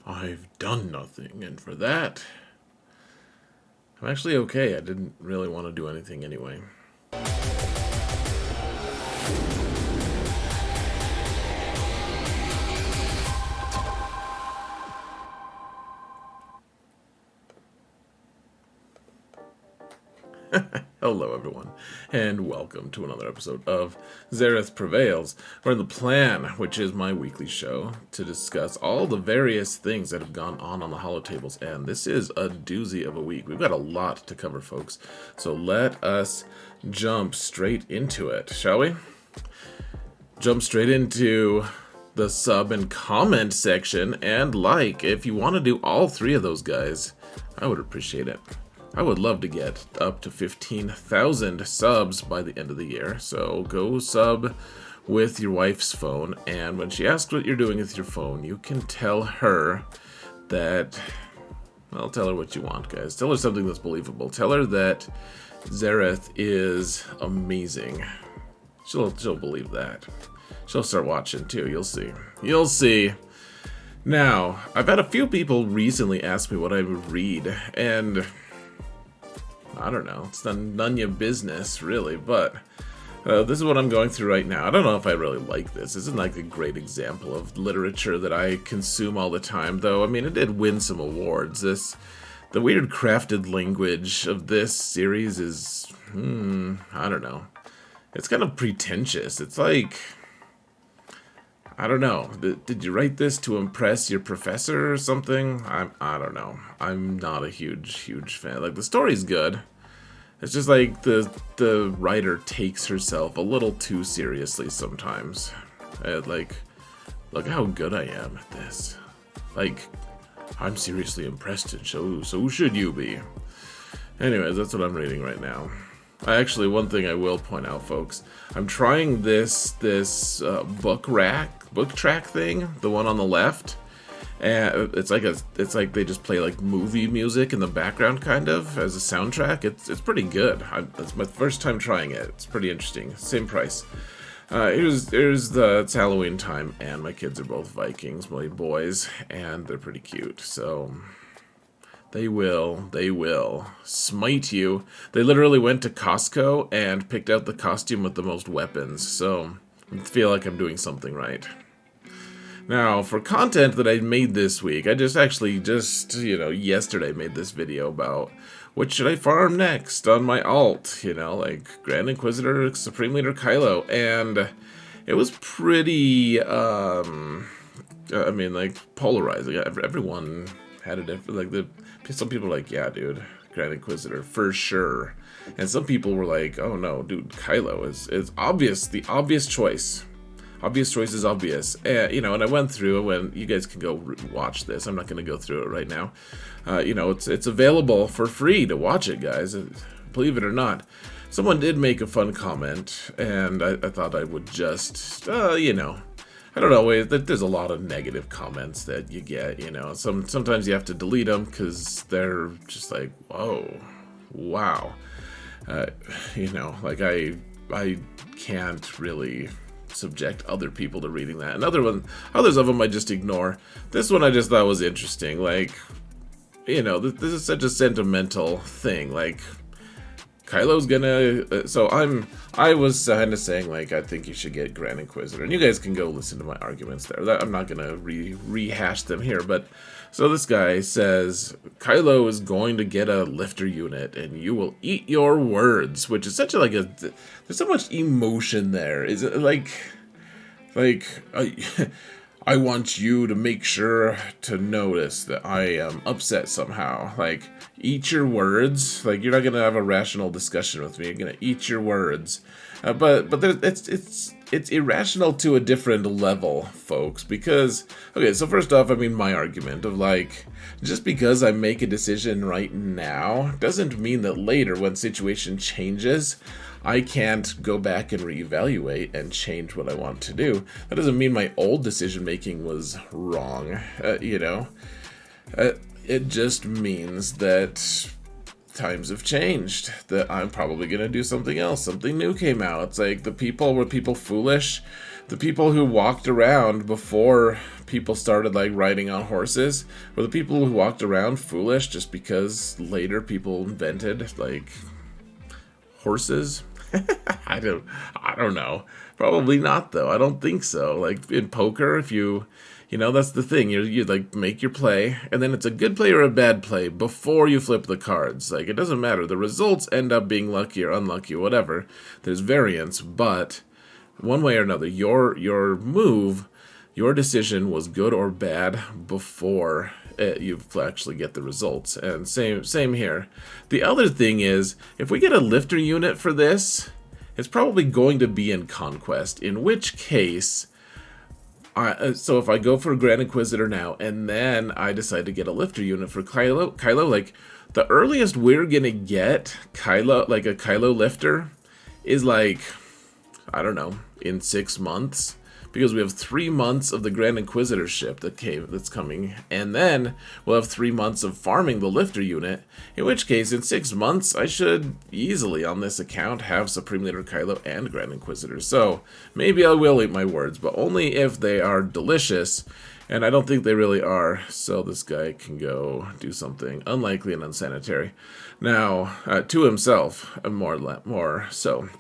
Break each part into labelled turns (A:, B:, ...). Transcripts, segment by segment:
A: I've done nothing, and for that, I'm actually okay. I didn't really want to do anything anyway. Hello, everyone, and welcome to another episode of Xaereth Prevails. We're in the Plan, which is my weekly show to discuss all the various things that have gone on the holotables, and this is a doozy of a week. We've got a lot to cover, folks, so let us jump straight into it, shall we? Jump straight into the sub and comment section, and if you want to do all three of those guys, I would appreciate it. I would love to get up to 15,000 subs by the end of the year, so go sub with your wife's phone, and when she asks what you're doing with your phone, you can tell her that, well, tell her what you want, guys. Tell her something that's believable. Tell her that Xaereth is amazing. She'll believe that. She'll start watching, too. You'll see. You'll see. Now, I've had a few people recently ask me what I would read, and I don't know, it's none your business, really, but this is what I'm going through right now. I don't know if I really like this. This isn't like a great example of literature that I consume all the time, though. I mean, it did win some awards. The weird crafted language of this series is, I don't know. It's kind of pretentious. It's like, I don't know. Did you write this to impress your professor or something? I don't know. I'm not a huge fan. Like, the story's good. It's just like the writer takes herself a little too seriously sometimes. Like, look how good I am at this. Like, I'm seriously impressed, and so should you be. Anyways, that's what I'm reading right now. One thing I will point out, folks, I'm trying this book track thing, the one on the left, and it's like they just play like movie music in the background, kind of as a soundtrack. It's pretty good. It's my first time trying it. It's pretty interesting. Same price. It's Halloween time, and my kids are both Vikings, my boys, and they're pretty cute. So they will smite you. They literally went to Costco and picked out the costume with the most weapons, so I feel like I'm doing something right. Now, for content that I made this week, I just yesterday made this video about what should I farm next on my alt, like Grand Inquisitor, Supreme Leader Kylo, and it was pretty, polarizing. Everyone had a different, some people were like, yeah, dude, Grand Inquisitor, for sure. And some people were like, oh no, dude, Kylo is obvious, the obvious choice. Obvious choice is obvious. And I went through, you guys can go watch this. I'm not going to go through it right now. It's available for free to watch it, guys. Believe it or not. Someone did make a fun comment, and I thought I would just, I don't know, there's a lot of negative comments that you get, Sometimes you have to delete them because they're just like, whoa, wow. I can't really subject other people to reading that. And others of them I just ignore. This one I just thought was interesting. This is such a sentimental thing. Like, Kylo's gonna. I was kind of saying, I think you should get Grand Inquisitor, and you guys can go listen to my arguments there. I'm not gonna rehash them here, but so this guy says Kylo is going to get a lifter unit, and you will eat your words, which is such there's so much emotion there. Is it like I want you to make sure to notice that I am upset somehow. Like, eat your words. Like, you're not gonna have a rational discussion with me. You're gonna eat your words. But it's irrational to a different level, folks. Because, okay, so first off, my argument of just because I make a decision right now doesn't mean that later, when situation changes, I can't go back and reevaluate and change what I want to do. That doesn't mean my old decision making was wrong, It just means that times have changed, that I'm probably going to do something else. Something new came out. It's like, were people foolish The people who walked around before people started like riding on horses were the people who walked around foolish just because later people invented like horses. I don't know. Probably not though. I don't think so. Like in poker, if you know, that's the thing. You like make your play, and then it's a good play or a bad play before you flip the cards. Like it doesn't matter. The results end up being lucky or unlucky or whatever. There's variance, but one way or another, your move, your decision was good or bad before you actually get the results. And same here. The other thing is, if we get a lifter unit for this, it's probably going to be in Conquest, in which case, so if I go for a Grand Inquisitor now, and then I decide to get a lifter unit for Kylo, like, the earliest we're gonna get Kylo, like a Kylo lifter, is like, I don't know, in 6 months, because we have 3 months of the Grand Inquisitor ship that's coming, and then we'll have 3 months of farming the lifter unit, in which case, in 6 months, I should easily, on this account, have Supreme Leader Kylo and Grand Inquisitor. So, maybe I will eat my words, but only if they are delicious, and I don't think they really are, so this guy can go do something unlikely and unsanitary. Now, to himself, more so.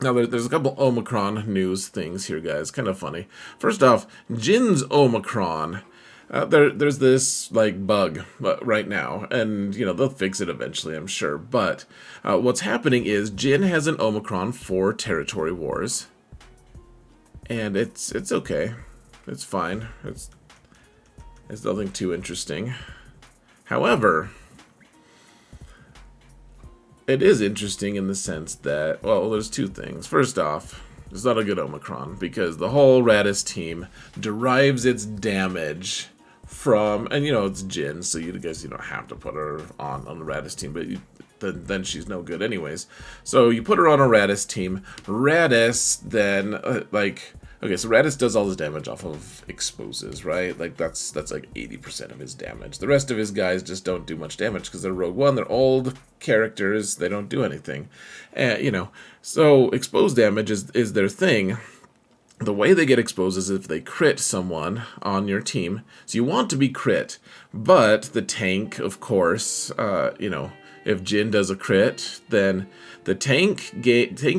A: Now, there's a couple Omicron news things here, guys. Kind of funny. First off, Jin's Omicron. There's this, like, bug right now. And, you know, they'll fix it eventually, I'm sure. But what's happening is Jin has an Omicron for territory wars. And it's okay. It's fine. It's nothing too interesting. However, it is interesting in the sense that, well, there's two things. First off, it's not a good Omicron, because the whole Radis team derives its damage from, and you know, it's Jin, so you guys, you don't have to put her on the Radis team, but then she's no good anyways. So you put her on a Radis team. Radis then, okay, so Radis does all his damage off of exposes, right? Like, that's like 80% of his damage. The rest of his guys just don't do much damage because they're Rogue One, they're old characters, they don't do anything. You know, so exposed damage is their thing. The way they get exposed is if they crit someone on your team. So you want to be crit, but the tank, of course, you know, if Jin does a crit, then the tanks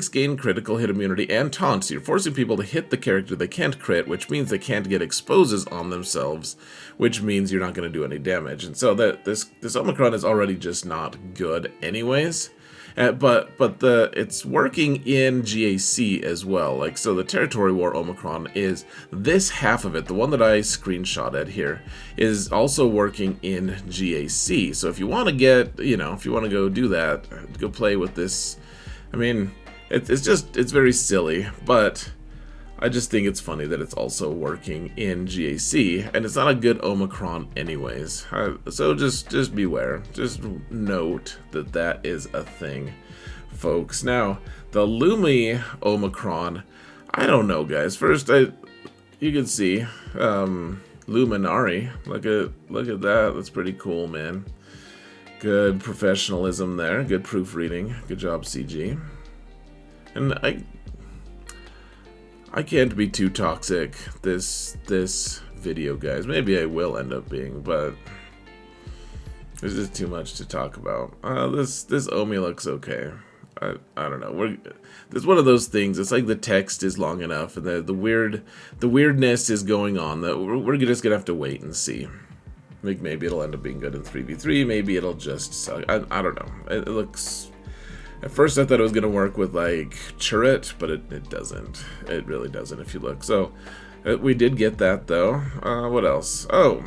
A: gain critical hit immunity and taunt. So you're forcing people to hit the character they can't crit, which means they can't get exposes on themselves, which means you're not going to do any damage. And so this Omicron is already just not good anyways. But it's working in GAC as well. Like, so the Territory War Omicron is this half of it, the one that I screenshotted here, is also working in GAC. So if you want to get, you know, if you want to go do that, go play with this. I mean, it's very silly, but I just think it's funny that it's also working in GAC, and it's not a good Omicron anyways. So just beware. Just note that is a thing, folks. Now, the Lumi Omicron, I don't know, guys. First, you can see Luminari. Look at that. That's pretty cool, man. Good professionalism there. Good proofreading. Good job, CG. And I can't be too toxic this video, guys. Maybe I will end up being, but there's just too much to talk about. This Omi looks okay. I don't know. There's one of those things. It's like the text is long enough, and the weirdness is going on. That we're just gonna have to wait and see. Like, maybe it'll end up being good in 3v3. Maybe it'll just suck. I don't know. It looks. At first I thought it was going to work with, like, Churret, but it doesn't. It really doesn't if you look. So, we did get that, though. What else? Oh,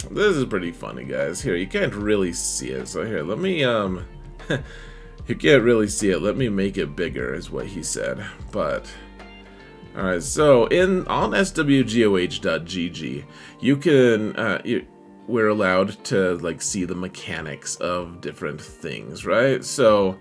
A: this is pretty funny, guys. Here, you can't really see it. So, here, let me, you can't really see it. Let me make it bigger, is what he said. But, alright, so, on swgoh.gg, you can, we're allowed to like see the mechanics of different things, right? So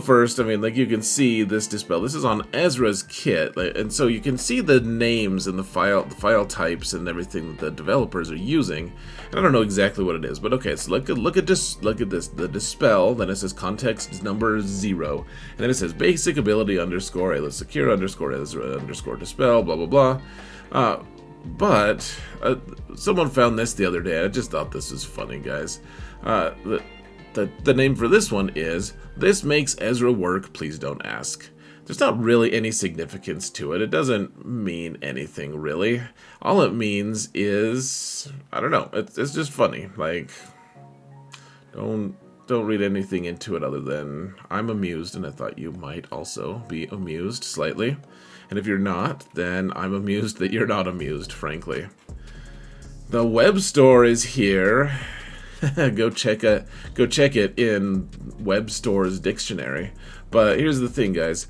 A: first, I mean, like you can see this dispel. This is on Ezra's kit, and so you can see the names and the file types and everything that the developers are using. And I don't know exactly what it is, but okay. So look at this. The dispel. Then it says context number 0, and then it says basic ability underscore Ayla secure underscore Ezra underscore dispel. Blah blah blah. But someone found this the other day. I just thought this was funny, guys. The name for this one is "This makes Ezra work, please don't ask." There's not really any significance to it. It doesn't mean anything, really. All it means is, I don't know, it's just funny. Like, don't read anything into it other than, I'm amused, and I thought you might also be amused slightly. And if you're not, then I'm amused that you're not amused, frankly. The Webstore is here. Go check it in Webstore's dictionary. But here's the thing, guys.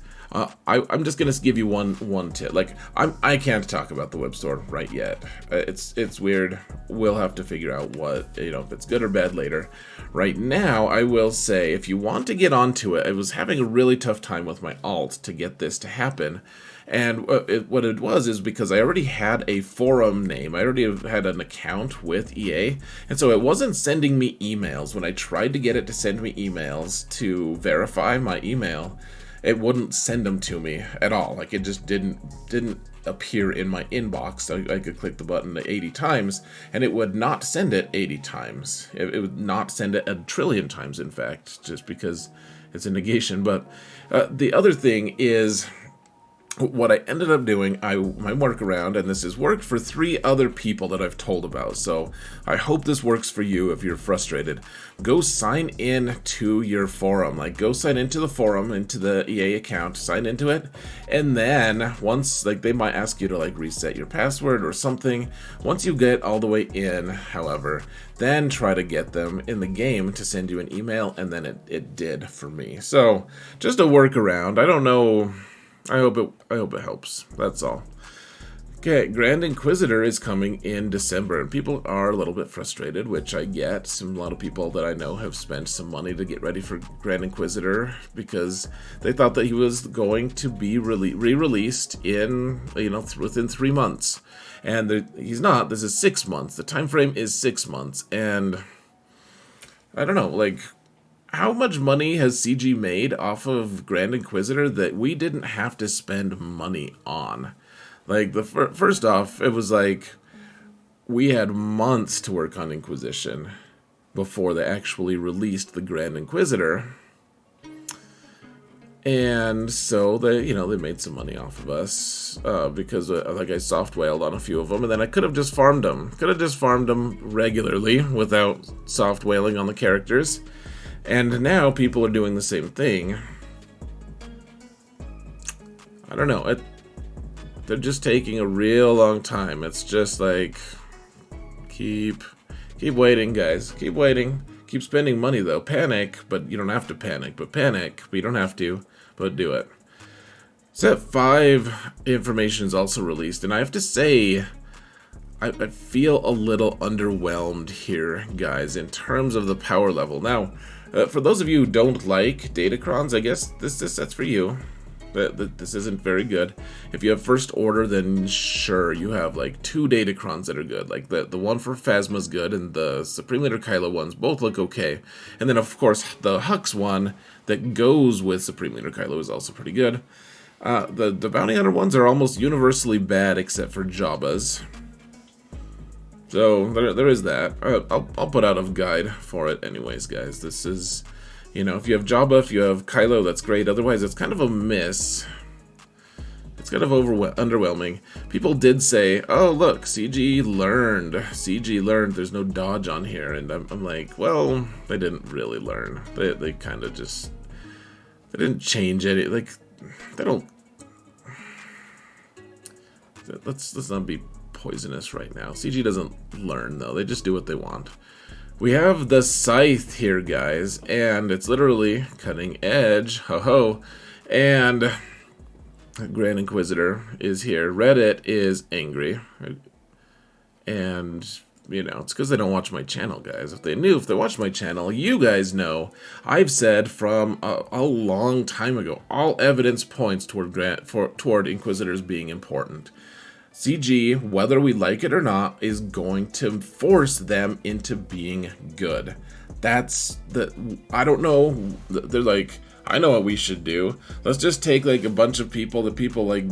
A: I'm just gonna give you one tip. Like I can't talk about the Webstore right yet. It's weird. We'll have to figure out what, if it's good or bad later. Right now, I will say if you want to get onto it, I was having a really tough time with my alt to get this to happen. And what it was is because I already had a forum name. I already had an account with EA. And so it wasn't sending me emails. When I tried to get it to send me emails to verify my email, it wouldn't send them to me at all. Like, it just didn't appear in my inbox. I could click the button 80 times, and it would not send it 80 times. It would not send it 1 trillion times, in fact, just because it's a negation. But the other thing is, what I ended up doing, my workaround, and this has worked for 3 other people that I've told about, so I hope this works for you if you're frustrated. Go sign in to your forum. Like, go sign into the forum, into the EA account, sign into it, and then once, like, they might ask you to, like, reset your password or something. Once you get all the way in, however, then try to get them in the game to send you an email, and then it did for me. So, just a workaround. I don't know... I hope it helps. That's all. Okay, Grand Inquisitor is coming in December, and people are a little bit frustrated, which I get. A lot of people that I know have spent some money to get ready for Grand Inquisitor because they thought that he was going to be re-released in, within 3 months. And he's not. This is 6 months. The time frame is 6 months, and I don't know, like... How much money has CG made off of Grand Inquisitor that we didn't have to spend money on? Like, first off, it was like we had months to work on Inquisition before they actually released the Grand Inquisitor. And so they made some money off of us because like I soft whaled on a few of them, and then I could have just farmed them. Could have just farmed them regularly without soft whaling on the characters. And now people are doing the same thing. I don't know. They're just taking a real long time. It's just like, keep waiting, guys. Keep waiting. Keep spending money, though. Panic, but you don't have to panic. But panic, but you don't have to. But do it. Set 5 information is also released, and I have to say... I feel a little underwhelmed here, guys, in terms of the power level. Now, for those of you who don't like Datacrons, I guess this set's for you. This isn't very good. If you have First Order, then sure, you have like 2 Datacrons that are good. Like the one for Phasma's good, and the Supreme Leader Kylo ones both look okay. And then, of course, the Hux one that goes with Supreme Leader Kylo is also pretty good. The Bounty Hunter ones are almost universally bad except for Jabba's. So, there is that. I'll put out a guide for it anyways, guys. This is, if you have Jabba, if you have Kylo, that's great. Otherwise, it's kind of a miss. It's kind of underwhelming. People did say, oh, look, CG learned. CG learned. There's no dodge on here. And I'm like, well, they didn't really learn. They kind of just... They didn't change any... Like, they don't... Let's not be... poisonous right now. CG doesn't learn, though. They just do what they want. We have the Scythe here, guys, and it's literally cutting edge. Ho-ho. And Grand Inquisitor is here. Reddit is angry. And you know, it's because they don't watch my channel, guys. If they watch my channel, you guys know I've said from a long time ago, all evidence points toward Inquisitors being important. CG, whether we like it or not, is going to force them into being good. I don't know, they're like, I know what we should do. Let's just take like a bunch of people that people like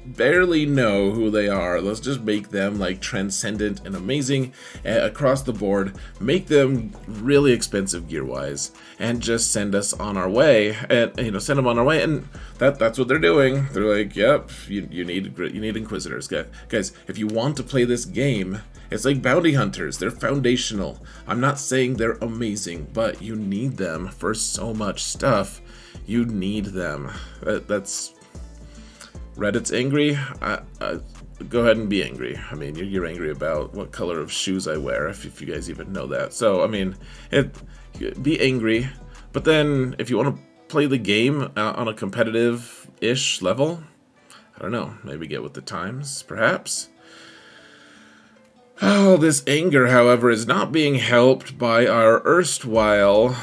A: barely know who they are. Let's just make them like transcendent and amazing across the board, make them really expensive gear-wise, and just send us on our way, and send them on our way. And that's what they're doing. They're like, yep, you need Inquisitors, guys. If you want to play this game, it's like bounty hunters. They're foundational. I'm not saying they're amazing, but you need them for so much stuff. You need them. That's Reddit's angry. Go ahead and be angry. I mean, you're angry about what color of shoes I wear, if you guys even know that. So, I mean, be angry. But then, if you want to play the game on a competitive-ish level, I don't know, maybe get with the times, perhaps. Oh, this anger, however, is not being helped by our erstwhile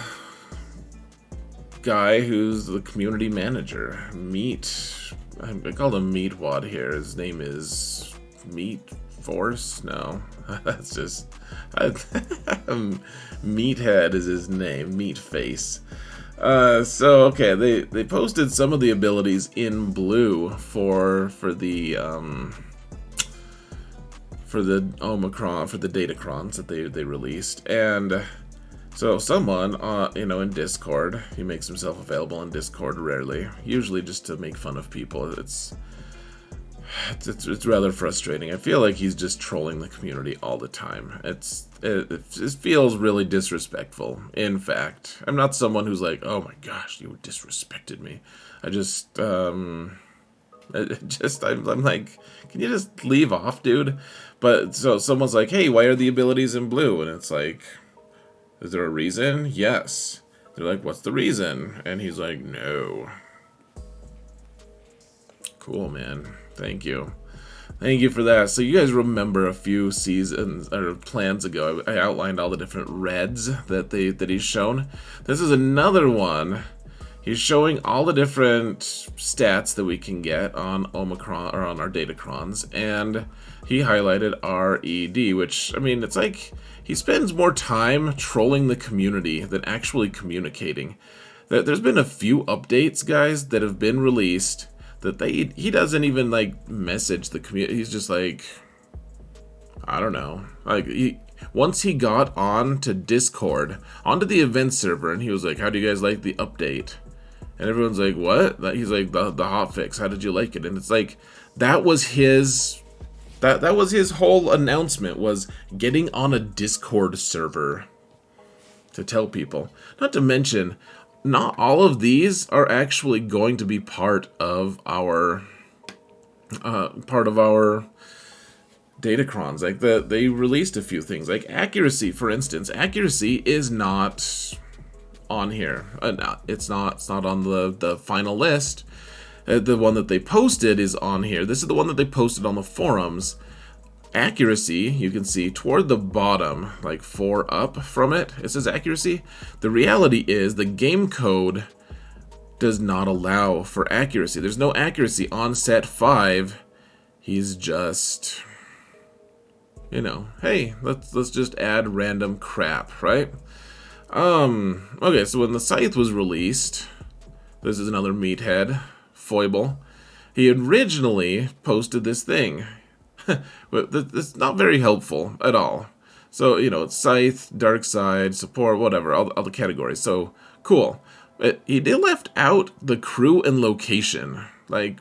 A: guy who's the community manager. I called him Meatwad here. His name is Meat Force? No, that's just Meathead is his name. Meat Face. So okay, they posted some of the abilities in blue for the Omicron, for the Datacrons that they released, and so someone, in Discord, he makes himself available in Discord rarely, usually just to make fun of people. It's rather frustrating. I feel like he's just trolling the community all the time. It feels really disrespectful. In fact, I'm not someone who's like, oh my gosh, you disrespected me. I'm like, can you just leave off, dude? But so someone's like, hey, why are the abilities in blue? And it's like, is there a reason? Yes. They're like, what's the reason? And he's like, no. Cool, man. Thank you. Thank you for that. So you guys remember a few seasons or plans ago, I outlined all the different reds that he's shown. This is another one. He's showing all the different stats that we can get on Omicron or on our Datacrons, and he highlighted RED, which, I mean, it's like he spends more time trolling the community than actually communicating. There's been a few updates, guys, that have been released that he doesn't even like message the community. He's just like, I don't know. Like once he got on to Discord, onto the event server, and he was like, how do you guys like the update? And everyone's like, what? He's like, the hotfix, how did you like it? And it's like, that was his whole announcement, was getting on a Discord server to tell people. Not to mention, not all of these are actually going to be part of our Datacrons. Like they released a few things, like accuracy, for instance. Accuracy is not on here. It's not on the final list. The one that they posted is on here. This is the one that they posted on the forums. Accuracy, you can see toward the bottom, like 4 up from it, it says accuracy. The reality is the game code does not allow for accuracy. There's no accuracy on set 5. He's just, hey, let's just add random crap, right? Okay, so when the Scythe was released, this is another meathead foible. He originally posted this thing. But it's not very helpful at all. So, it's Scythe, Dark Side, Support, whatever, all the categories. So, cool. He did left out the crew and location, like,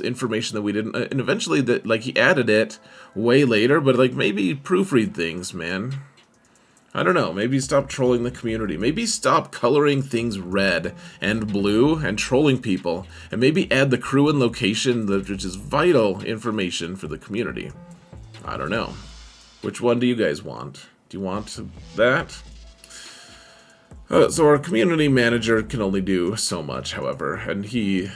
A: information that we didn't, and eventually, he added it way later, but, maybe proofread things, man. I don't know, maybe stop trolling the community. Maybe stop coloring things red and blue and trolling people. And maybe add the crew and location, which is vital information for the community. I don't know. Which one do you guys want? Do you want that? So our community manager can only do so much, however. And he...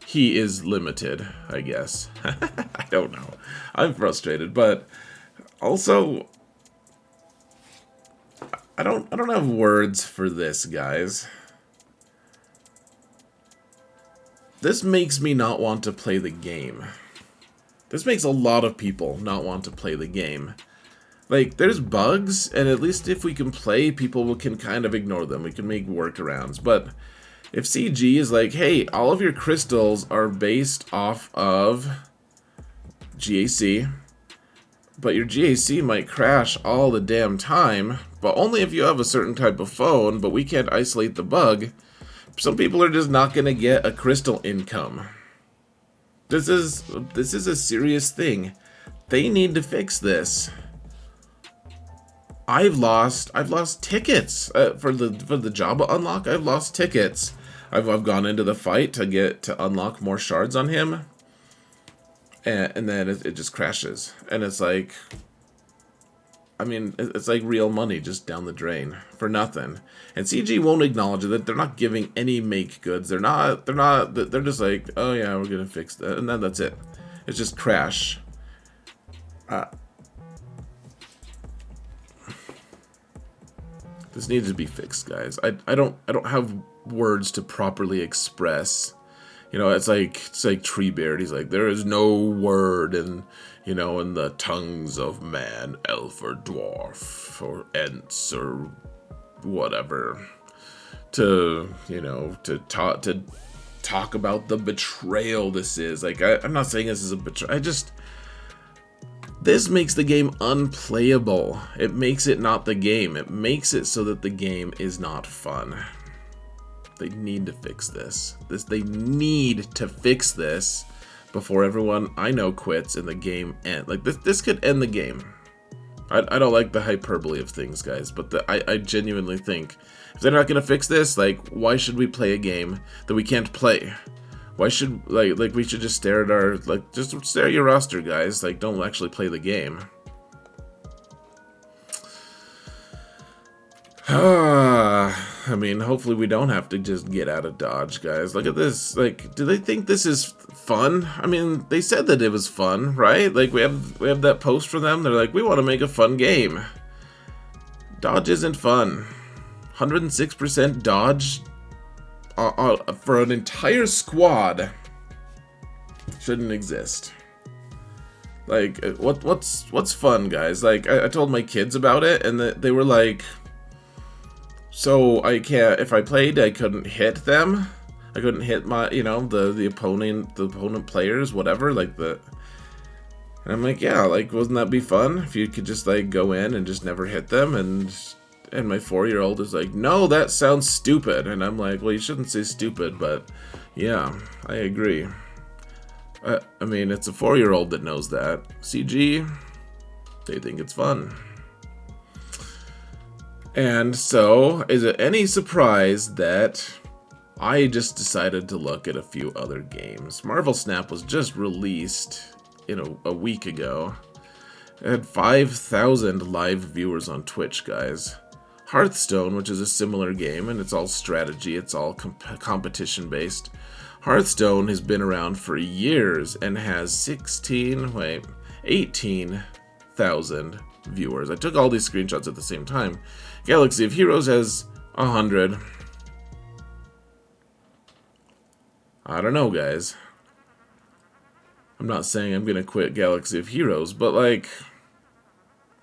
A: he is limited, I guess. I don't know. I'm frustrated, but... Also, I don't have words for this, guys. This makes me not want to play the game. This makes a lot of people not want to play the game. Like, there's bugs, and at least if we can play, people can kind of ignore them. We can make workarounds. But if CG is like, hey, all of your crystals are based off of GAC, but your GAC might crash all the damn time, but only if you have a certain type of phone, but we can't isolate the bug, some people are just not going to get a crystal income. This is a serious thing. They need to fix this. I've lost tickets for the Jabba unlock. I've lost tickets. I've gone into the fight to unlock more shards on him, and then it just crashes, and it's like, I mean, it's like real money just down the drain for nothing. And CG won't acknowledge that. They're not giving any make goods. They're just like, oh yeah, we're gonna fix that, and then that's it. It's just crash. This needs to be fixed, guys. I don't have words to properly express. You know, it's like Treebeard. He's like, there is no word in, you know, in the tongues of man, elf, or dwarf, or ents, or whatever, to, you know, to talk about the betrayal this is. Like, I'm not saying this is a betrayal. This makes the game unplayable. It makes it not the game. It makes it so that the game is not fun. They need to fix this. They need to fix this before everyone I know quits and the game ends. Like, this could end the game. I don't like the hyperbole of things, guys, but I genuinely think if they're not going to fix this, like, why should we play a game that we can't play? Why should, like we should just stare at our, just stare at your roster, guys. Like, don't actually play the game. I mean, hopefully we don't have to just get out of Dodge, guys. Look at this. Like, do they think this is fun? I mean, they said that it was fun, right? Like, we have that post for them. They're like, we want to make a fun game. Dodge isn't fun. 106% dodge for an entire squad shouldn't exist. Like, what's fun, guys? Like, I told my kids about it, and they were like, so I can't, if I played, I couldn't hit them. I couldn't hit my, you know, the opponent players, whatever, like and I'm like, yeah, like, wouldn't that be fun if you could just, like, go in and just never hit them? And my 4-year-old is like, no, that sounds stupid. And I'm like, well, you shouldn't say stupid, but yeah, I agree. I mean, it's a 4-year-old that knows that. CG, they think it's fun. And so, is it any surprise that I just decided to look at a few other games? Marvel Snap was just released, you know, a week ago. It had 5,000 live viewers on Twitch, guys. Hearthstone, which is a similar game, and it's all strategy, it's all competition based. Hearthstone has been around for years and has 18,000 viewers. I took all these screenshots at the same time. Galaxy of Heroes has 100. I don't know, guys. I'm not saying I'm gonna quit Galaxy of Heroes, but, like,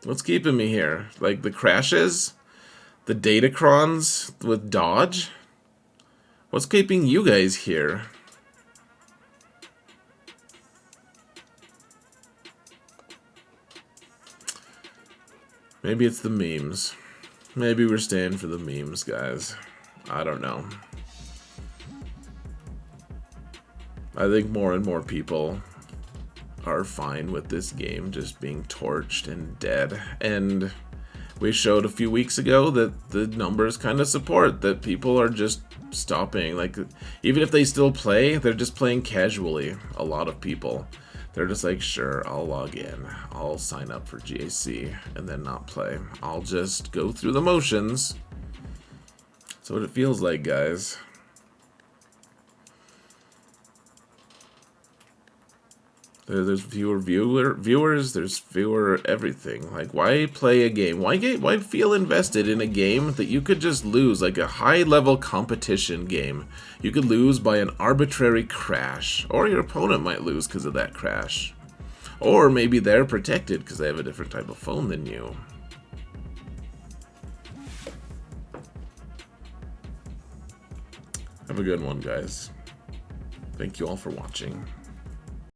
A: what's keeping me here? Like, the crashes? The datacrons with dodge? What's keeping you guys here? Maybe it's the memes. Maybe we're staying for the memes, guys. I don't know. I think more and more people are fine with this game just being torched and dead. And we showed a few weeks ago that the numbers kind of support that people are just stopping. Like, even if they still play, they're just playing casually. A lot of people. They're just like, sure, I'll log in. I'll sign up for GAC and then not play. I'll just go through the motions. That's what it feels like, guys. There's fewer viewers. There's fewer everything. Like, why play a game? Why feel invested in a game that you could just lose? Like a high-level competition game, you could lose by an arbitrary crash, or your opponent might lose because of that crash, or maybe they're protected because they have a different type of phone than you. Have a good one, guys. Thank you all for watching.